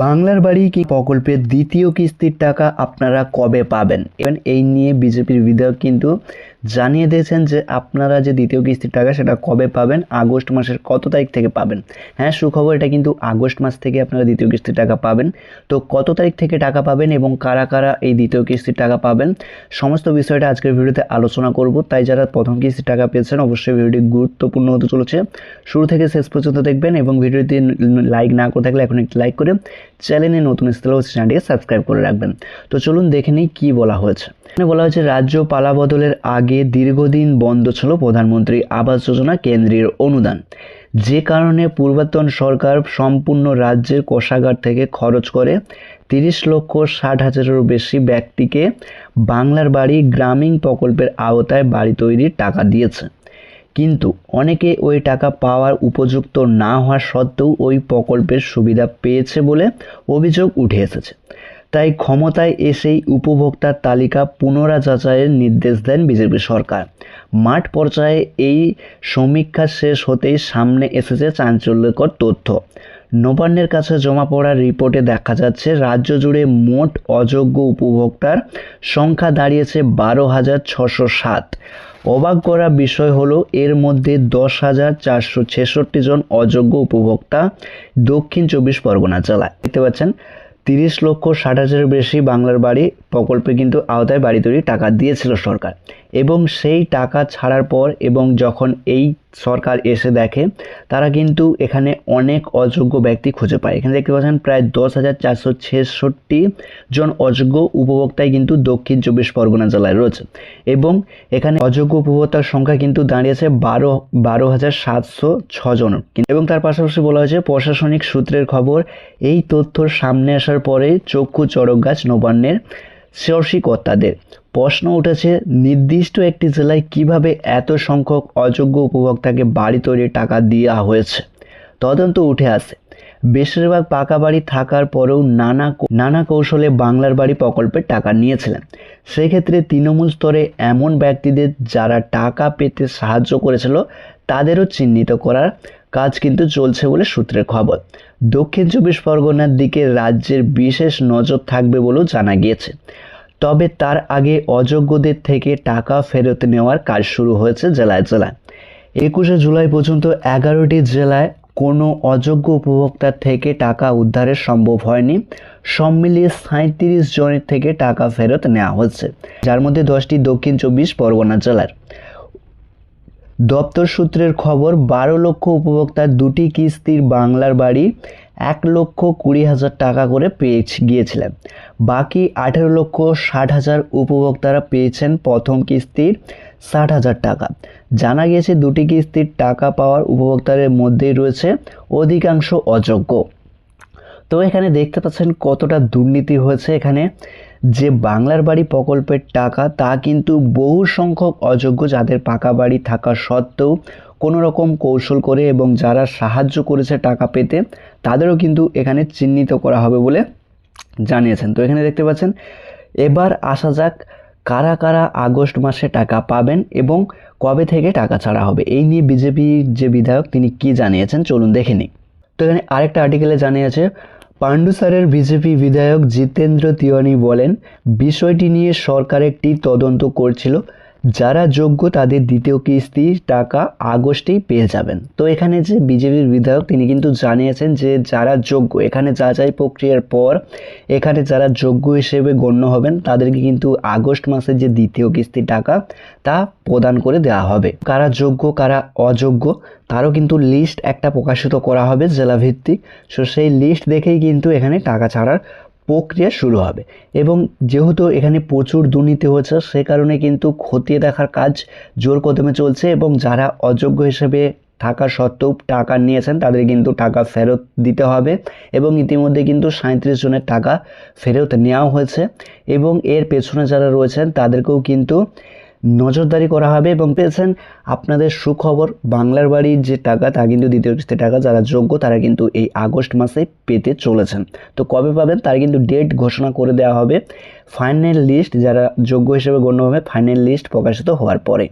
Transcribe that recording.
বাংলার বাড়ি কি প্রকল্পের দ্বিতীয় কিস্তির টাকা আপনারা কবে পাবেন? এবং এই নিয়ে বিজেপির বিধায়ক কিন্তু জানিয়ে দিয়েছেন যে আপনারা যে দ্বিতীয় কিস্তির টাকা সেটা কবে পাবেন, আগস্ট মাসের কত তারিখ থেকে পাবেন। হ্যাঁ, সুখবর, এটা কিন্তু আগস্ট মাস থেকে আপনারা দ্বিতীয় কিস্তির টাকা পাবেন। তো কত তারিখ থেকে টাকা পাবেন এবং কারা কারা এই দ্বিতীয় কিস্তির টাকা পাবেন, সমস্ত বিষয়টা আজকের ভিডিওতে আলোচনা করব। তাই যারা প্রথম কিস্তির টাকা পেয়েছেন অবশ্যই ভিডিওটি গুরুত্বপূর্ণ হতে চলেছে, শুরু থেকে শেষ পর্যন্ত দেখবেন। এবং ভিডিওটি লাইক না করে থাকলে এখন একটি লাইক করে চ্যানেলে নতুন আসলে চ্যানেলটিকে সাবস্ক্রাইব করে রাখবেন। তো চলুন দেখে নিই কী বলা হয়েছে। এখানে বলা হয়েছে, রাজ্য পালাবদলের আগে দীর্ঘদিন বন্ধ ছিল প্রধানমন্ত্রী আবাস যোজনা কেন্দ্রীয় অনুদান, যে কারণে পূর্বতন সরকার সম্পূর্ণ রাজ্যের কোষাগার থেকে খরচ করে 30,60,000-এরও বেশি ব্যক্তিকে বাংলার বাড়ি গ্রামীণ প্রকল্পের আওতায় বাড়ি তৈরির টাকা দিয়েছে। কিন্তু অনেকে ওই টাকা পাওয়ার উপযুক্ত না হওয়া সত্ত্বেও ওই প্রকল্পের সুবিধা পেয়েছে বলে অভিযোগ উঠে এসেছে। তাই ক্ষমতায় এসেই উপভোক্তার তালিকা পুনরাযাচাইয়ের নির্দেশ দেন বিজেপি সরকার। মাঠ পর্যায়ে এই সমীক্ষা শেষ হতেই সামনে এসেছে চাঞ্চল্যকর তথ্য। নবান্নের কাছে জমা পড়া রিপোর্টে দেখা যাচ্ছে, রাজ্য জুড়ে মোট অযোগ্য উপভোক্তার সংখ্যা দাঁড়িয়েছে 12,607। অবাক করা বিষয় হলো, এর মধ্যে 10,466 জন অযোগ্য উপভোক্তা দক্ষিণ 24 পরগনা জেলায়। দেখতে পাচ্ছেন 30,60,000-এর বেশি বাংলার বাড়ি প্রকল্পে কিন্তু আওতায় বাড়ি তৈরির টাকা দিয়েছিল সরকার, এবং সেই টাকা ছাড়ার পর এবং যখন এই সরকার এসে দেখে, তারা কিন্তু এখানে অনেক অযোগ্য ব্যক্তি খুঁজে পায়। এখানে দেখতে পাচ্ছেন প্রায় 10,466 জন অযোগ্য উপভোক্তাই কিন্তু দক্ষিণ 24 পরগনা জেলায় রয়েছে, এবং এখানে অযোগ্য উপভোক্তার সংখ্যা কিন্তু দাঁড়িয়েছে 12,706 জন। এবং তার পাশাপাশি বলা হয়েছে, প্রশাসনিক সূত্রের খবর, এই তথ্য সামনে আসার পরে চক্ষু চড়ক গাছ নবান্নের কর্তাদের। প্রশ্ন উঠেছে, নির্দিষ্ট একটি জেলায় কিভাবে এত সংখ্যক অযোগ্য উপভোক্তাকে বাড়ি তৈরির টাকা দেওয়া হয়েছে। তদন্ত উঠে আসে, বেশিরভাগ পাকা বাড়ি থাকার পরেও নানা কৌশলে বাংলার বাড়ি প্রকল্পের টাকা নিয়েছিলেন। সেক্ষেত্রে তৃণমূল স্তরে এমন ব্যক্তিদের যারা টাকা পেতে সাহায্য করেছিল তাদেরও চিহ্নিত করার কাজ কিন্তু চলছে বলে সূত্রের খবর। দক্ষিণ 24 পরগনার দিকে রাজ্যের বিশেষ নজর থাকবে বলেও জানা গিয়েছে। তবে তার আগে অযোগ্যদের থেকে টাকা ফেরত নেওয়ার কাজ শুরু হয়েছে জেলায় জেলায়। 21শে জুলাই পর্যন্ত 11টি জেলায় কোনো অযোগ্য উপভোক্তার থেকে টাকা উদ্ধারের সম্ভব হয়নি। সব মিলিয়ে 37 জনের থেকে টাকা ফেরত নেওয়া হচ্ছে, যার মধ্যে 10টি দক্ষিণ 24 পরগনা জেলার। দপ্তর সূত্রের খবর, 12 লক্ষ উপভোক্তার দুটি কিস্তির বাংলার বাড়ি 1,20,000 টাকা করে পেয়ে গিয়েছিলেন। বাকি 18,60,000 উপভোক্তারা পেয়েছেন প্রথম কিস্তির 60,000 টাকা। জানা গিয়েছে, দুটি কিস্তির টাকা পাওয়ার উপভোক্তাদের মধ্যেই রয়েছে অধিকাংশ অযোগ্য। তো এখানে দেখতে পাচ্ছেন কতটা দুর্নীতি হয়েছে। এখানে যে বাংলার বাড়ি প্রকল্পের টাকা, তা কিন্তু বহু সংখ্যক অযোগ্য যাদের পাকা বাড়ি থাকা সত্ত্বেও কোনো রকম কৌশল করে এবং যারা সাহায্য করেছে টাকা পেতে, তাদেরও কিন্তু এখানে চিহ্নিত করা হবে বলে জানিয়েছেন। তো এখানে দেখতে পাচ্ছেন, এবার আসা যাক কারা কারা আগস্ট মাসে টাকা পাবেন এবং কবে থেকে টাকা ছাড়া হবে। এই নিয়ে বিজেপির যে বিধায়ক তিনি কি জানিয়েছেন, চলুন দেখে নিই। তো এখানে আরেকটা আর্টিকেলে জানিয়েছে, পাণ্ডুসারের বিজেপি বিধায়ক জিতেন্দ্র তিওয়ানি বলেন, বিষয়টি নিয়ে সরকার একটি তদন্ত করছিল, যারা যোগ্য তাদের দ্বিতীয় কিস্তি টাকা আগস্টেই পেয়ে যাবেন। তো এখানে যে বিজেপির বিধায়ক তিনি কিন্তু জানিয়েছেন যে যারা যোগ্য, এখানে যাচাই প্রক্রিয়ার পর এখানে যারা যোগ্য হিসেবে গণ্য হবেন তাদেরকে কিন্তু আগস্ট মাসে যে দ্বিতীয় কিস্তি টাকা তা প্রদান করে দেওয়া হবে। কারা যোগ্য কারা অযোগ্য তারও কিন্তু লিস্ট একটা প্রকাশিত করা হবে জেলাভিত্তিক। সো সেই লিস্ট দেখেই কিন্তু এখানে টাকা ছাড়ার প্রক্রিয়া শুরু হবে। এবং যেহেতু এখানে প্রচুর দুর্নীতি হচ্ছে, সে কারণে কিন্তু খতিয়ে দেখার কাজ জোর কদমে চলছে, এবং যারা অযোগ্য হিসেবে থাকা সত্ত্বেও টাকা নিয়েছেন তাদের কিন্তু টাকা ফেরত দিতে হবে। এবং ইতিমধ্যে কিন্তু 37 জনের টাকা ফেরত নেওয়া হয়েছে, এবং এর পেছনে যারা রয়েছেন তাদেরকেও কিন্তু নজরদারি করা হবে। এবং পেয়েছেন আপনাদের সুখবর, বাংলার বাড়ির যে টাকা তা কিন্তু দ্বিতীয় কিস্তির টাকা যারা যোগ্য তারা কিন্তু এই আগস্ট মাসে পেতে চলেছেন। তো কবে পাবেন তার কিন্তু ডেট ঘোষণা করে দেওয়া হবে ফাইনাল লিস্ট যারা যোগ্য হিসেবে গণ্য হবে, ফাইনাল লিস্ট প্রকাশিত হওয়ার পরে।